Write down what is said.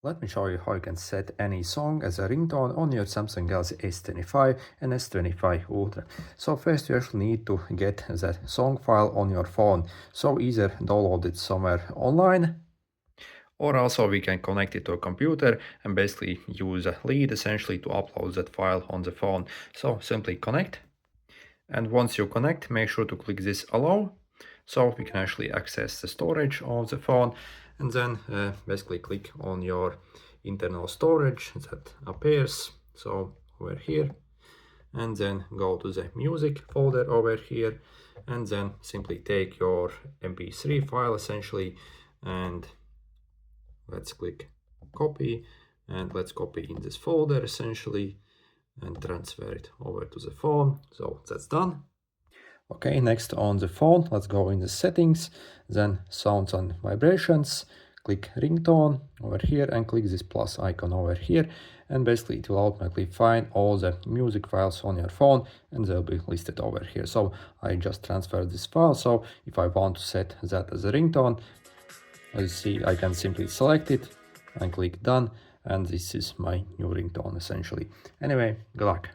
Let me show you how you can set any song as a ringtone on your Samsung Galaxy S25 and S25 Ultra. So first you actually need to get that song file on your phone. So either download it somewhere online, or also we can connect it to a computer and basically use a lead essentially to upload that file on the phone. So simply connect. And once you connect, make sure to click this allow, so we can actually access the storage of the phone, and then basically click on your internal storage that appears, so over here, and then go to the music folder over here, and then simply take your mp3 file essentially, and let's click copy, and let's copy in this folder essentially and transfer it over to the phone. So that's done. Okay, next on the phone, let's go in the settings, then sounds and vibrations, click ringtone over here and click this plus icon over here, and basically it will automatically find all the music files on your phone and they'll be listed over here. So I just transferred this file, so if I want to set that as a ringtone, as you see, I can simply select it and click done, and this is my new ringtone essentially. Anyway, good luck.